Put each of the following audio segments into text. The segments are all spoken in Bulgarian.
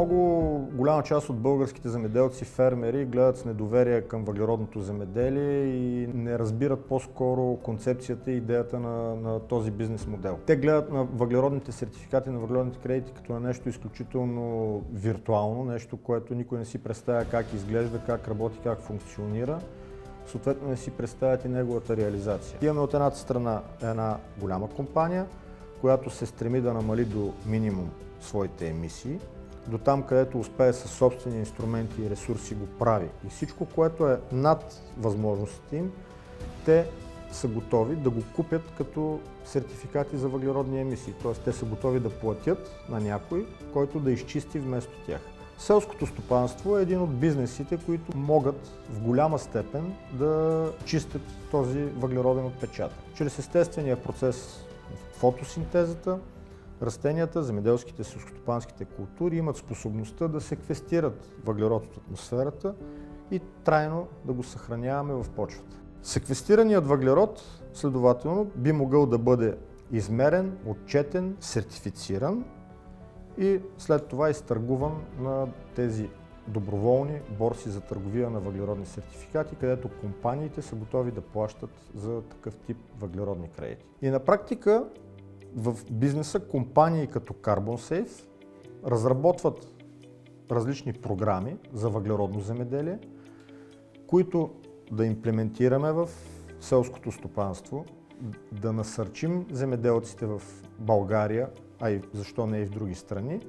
Много голяма част от българските земеделци, фермери гледат с недоверие към въглеродното земеделие и не разбират по-скоро концепцията и идеята на този бизнес модел. Те гледат на въглеродните сертификати, на въглеродните кредити като на нещо изключително виртуално, нещо, което никой не си представя как изглежда, как работи, как функционира. Съответно не си представят и неговата реализация. Имаме от едната страна една голяма компания, която се стреми да намали до минимум своите емисии, до там, където успее със собствени инструменти и ресурси го прави. И всичко, което е над възможностите им, те са готови да го купят като сертификати за въглеродни емисии. Т.е. те са готови да платят на някой, който да изчисти вместо тях. Селското стопанство е един от бизнесите, които могат в голяма степен да чистят този въглероден отпечатък. Чрез естествения процес в фотосинтезата, растенията, земеделските селскостопанските култури имат способността да секвестират въглерод от атмосферата и трайно да го съхраняваме в почвата. Секвестираният въглерод, следователно, би могъл да бъде измерен, отчетен, сертифициран и след това изтъргуван на тези доброволни борси за търговия на въглеродни сертификати, където компаниите са готови да плащат за такъв тип въглеродни кредити. И на практика в бизнеса компании като CarbonSafe разработват различни програми за въглеродно земеделие, които да имплементираме в селското стопанство, да насърчим земеделците в България, а и защо не и в други страни,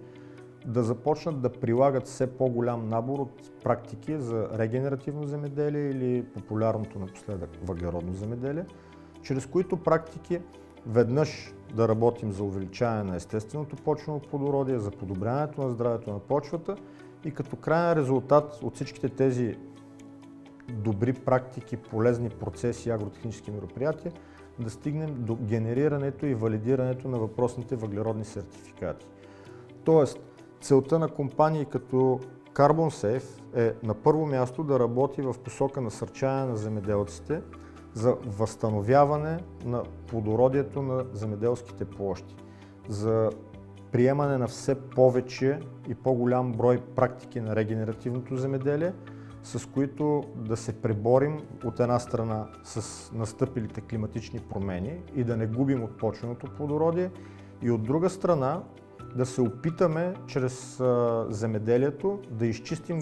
да започнат да прилагат все по-голям набор от практики за регенеративно земеделие или популярното напоследък въглеродно земеделие, чрез които практики веднъж да работим за увеличаване на естественото почвено плодородие, за подобряването на здравето на почвата и като крайен резултат от всичките тези добри практики, полезни процеси и агротехнически мероприятия, да стигнем до генерирането и валидирането на въпросните въглеродни сертификати. Тоест, целта на компании като CarbonSafe е на първо място да работи в посока насърчаване на земеделците за възстановяване на плодородието на земеделските площи, за приемане на все повече и по-голям брой практики на регенеративното земеделие, с които да се преборим от една страна с настъпилите климатични промени и да не губим от почвеното плодородие, и от друга страна да се опитаме чрез земеделието да изчистим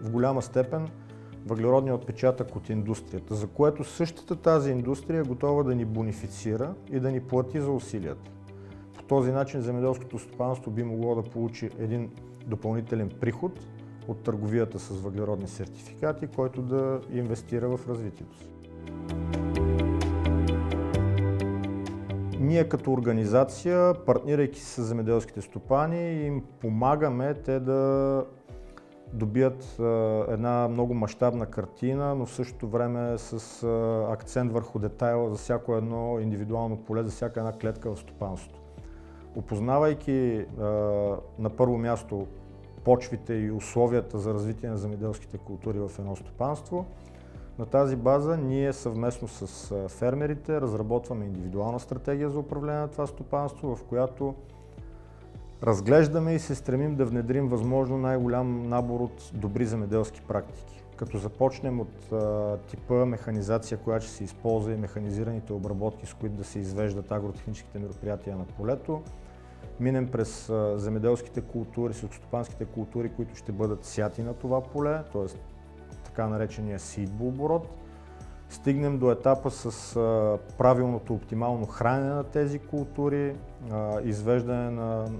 в голяма степен въглеродния отпечатък от индустрията, за което същата тази индустрия е готова да ни бонифицира и да ни плати за усилията. По този начин земеделското стопанство би могло да получи един допълнителен приход от търговията с въглеродни сертификати, който да инвестира в развитието си. Ние като организация, партнирайки се с земеделските стопани, им помагаме те да добият една много мащабна картина, но в същото време с акцент върху детайла за всяко едно индивидуално поле, за всяка една клетка в стопанството. Опознавайки на първо място почвите и условията за развитие на земеделските култури в едно стопанство, на тази база ние съвместно с фермерите разработваме индивидуална стратегия за управление на това стопанство, в която разглеждаме и се стремим да внедрим възможно най-голям набор от добри земеделски практики. Като започнем от типа механизация, която ще се използва, и механизираните обработки, с които да се извеждат агротехническите мероприятия на полето, минем през земеделските култури, селскостопанските култури, които ще бъдат сяти на това поле, т.е. така наречения сеидбо оборот. Стигнем до етапа с правилното оптимално хранене на тези култури, извеждане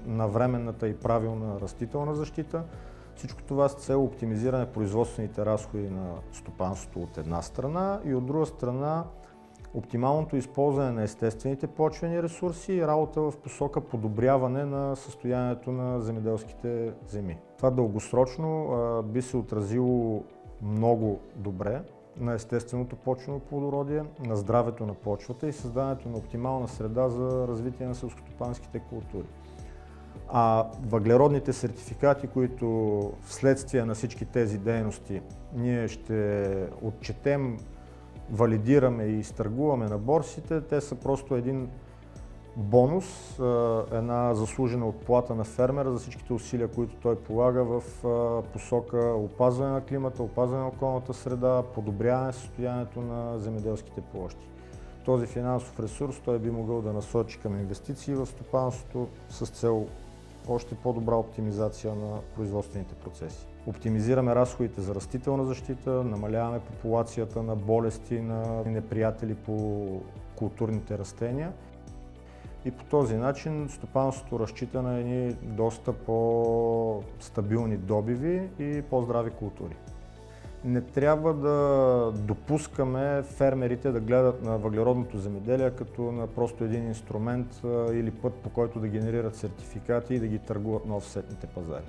на временната и правилна растителна защита. Всичко това с цел оптимизиране на производствените разходи на стопанството от една страна и от друга страна оптималното използване на естествените почвени ресурси и работа в посока подобряване на състоянието на земеделските земи. Това дългосрочно би се отразило много добре на естественото почвено плодородие, на здравето на почвата и създаването на оптимална среда за развитие на селскостопанските култури. А въглеродните сертификати, които вследствие на всички тези дейности ние ще отчетем, валидираме и изтъргуваме на борсите, те са просто един бонус, една заслужена отплата на фермера за всичките усилия, които той полага в посока опазване на климата, опазване на околната среда, подобряване състоянието на земеделските площи. Този финансов ресурс той би могъл да насочи към инвестиции в стопанството с цел още по-добра оптимизация на производствените процеси. Оптимизираме разходите за растителна защита, намаляваме популацията на болести, на неприятели по културните растения и по този начин стопанството разчита на едни доста по-стабилни добиви и по-здрави култури. Не трябва да допускаме фермерите да гледат на въглеродното земеделие като на просто един инструмент или път, по който да генерират сертификати и да ги търгуват на офсетните пазари.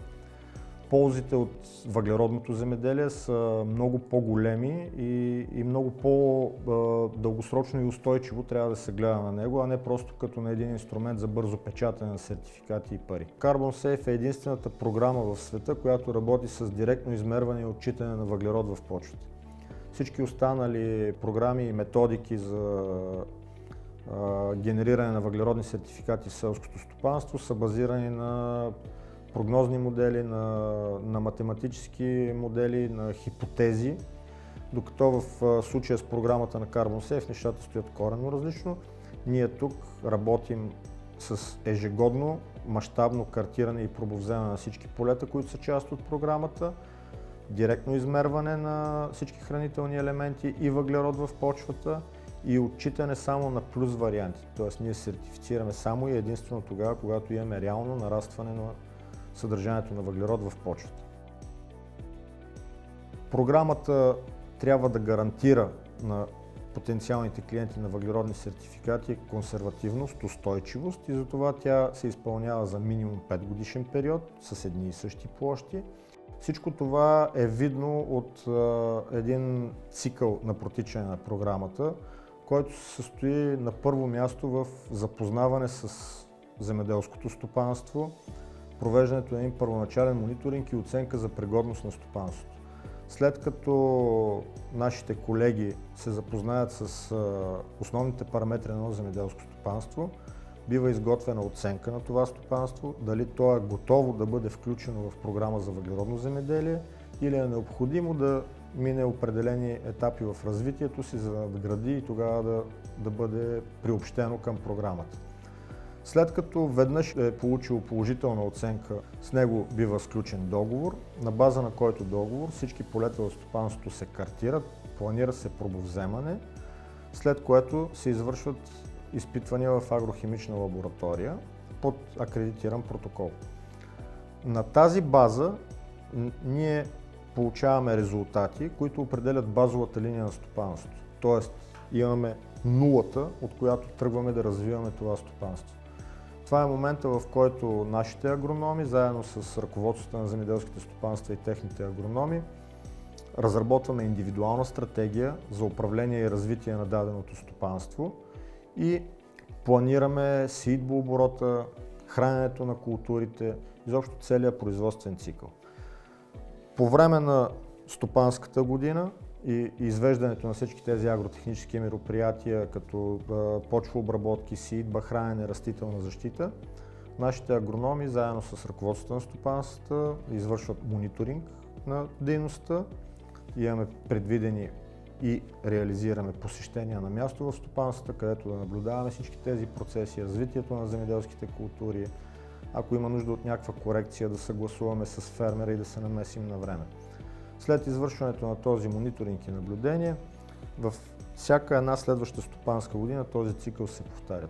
Ползите от въглеродното земеделие са много по-големи и много по-дългосрочно и устойчиво трябва да се гледа на него, а не просто като на един инструмент за бързо печатане на сертификати и пари. CarbonSafe е единствената програма в света, която работи с директно измерване и отчитане на въглерод в почвата. Всички останали програми и методики за генериране на въглеродни сертификати в селското стопанство са базирани на прогнозни модели, на математически модели, на хипотези, докато в случая с програмата на CarbonSafe нещата стоят коренно различно. Ние тук работим с ежегодно мащабно картиране и пробовземане на всички полета, които са част от програмата, директно измерване на всички хранителни елементи и въглерод в почвата и отчитане само на плюс варианти. Тоест ние сертифицираме само и единствено тогава, когато имаме реално нарастване на съдържанието на въглерод в почвата. Програмата трябва да гарантира на потенциалните клиенти на въглеродни сертификати консервативност, устойчивост и затова тя се изпълнява за минимум 5 годишен период с едни и същи площи. Всичко това е видно от един цикъл на протичане на програмата, който се състои на първо място в запознаване с земеделското стопанство, провеждането на един първоначален мониторинг и оценка за пригодност на стопанството. След като нашите колеги се запознаят с основните параметри на едно земеделско стопанство, бива изготвена оценка на това стопанство, дали то е готово да бъде включено в програма за въглеродно земеделие или е необходимо да мине определени етапи в развитието си, за да надгради и тогава да бъде приобщено към програмата. След като веднъж е получил положителна оценка, с него бива сключен договор, на база на който договор всички полета в стопанството се картират, планира се пробовземане, след което се извършват изпитвания в агрохимична лаборатория под акредитиран протокол. На тази база ние получаваме резултати, които определят базовата линия на стопанството. Тоест имаме нулата, от която тръгваме да развиваме това стопанство. Това е момента, в който нашите агрономи, заедно с ръководството на земеделските стопанства и техните агрономи, разработваме индивидуална стратегия за управление и развитие на даденото стопанство и планираме сеитбооборота, храненето на културите, изобщо целият производствен цикъл. По време на стопанската година и извеждането на всички тези агротехнически мероприятия, като почвообработки, сеитба, хранене, растителна защита, нашите агрономи, заедно с ръководството на стопанствата, извършват мониторинг на дейността. Имаме предвидени и реализираме посещения на място в стопанствата, където да наблюдаваме всички тези процеси, развитието на земеделските култури. Ако има нужда от някаква корекция, да съгласуваме с фермера и да се намесим на време. След извършването на този мониторинг и наблюдение, във всяка една следваща стопанска година този цикъл се повтаря.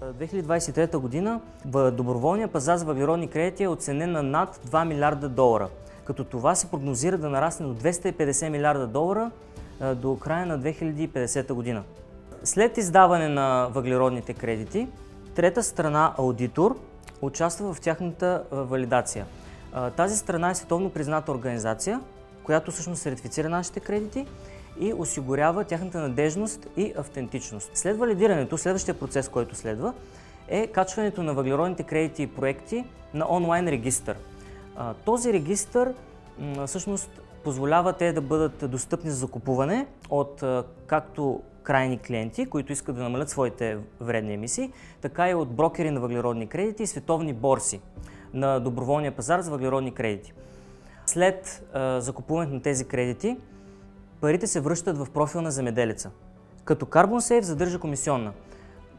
2023 година доброволният пазар за въглеродни кредити е оценен на над 2 милиарда долара, като това се прогнозира да нарасне до 250 милиарда долара до края на 2050 година. След издаване на въглеродните кредити, трета страна аудитор участва в тяхната валидация. Тази страна е световно призната организация, която всъщност сертифицира нашите кредити и осигурява тяхната надежност и автентичност. След валидирането, следващия процес, който следва, е качването на въглеродните кредити и проекти на онлайн регистър. Този регистър всъщност позволява те да бъдат достъпни за закупуване от както крайни клиенти, които искат да намалят своите вредни емисии, така и от брокери на въглеродни кредити и световни борси на доброволния пазар за въглеродни кредити. След закупуването на тези кредити, парите се връщат в профил на земеделеца. Като CarbonSafe задържа комисионна.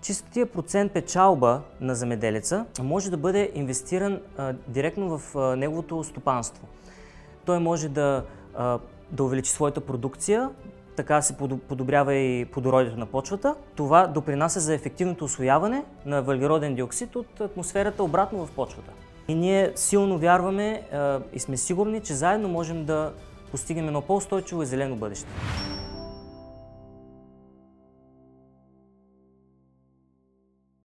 Чистия процент печалба на земеделеца може да бъде инвестиран директно в неговото стопанство. Той може да увеличи своята продукция, така се подобрява и плодородието на почвата. Това допринася за ефективното усвояване на въглероден диоксид от атмосферата обратно в почвата. И ние силно вярваме и сме сигурни, че заедно можем да постигнем едно по-устойчиво и зелено бъдеще.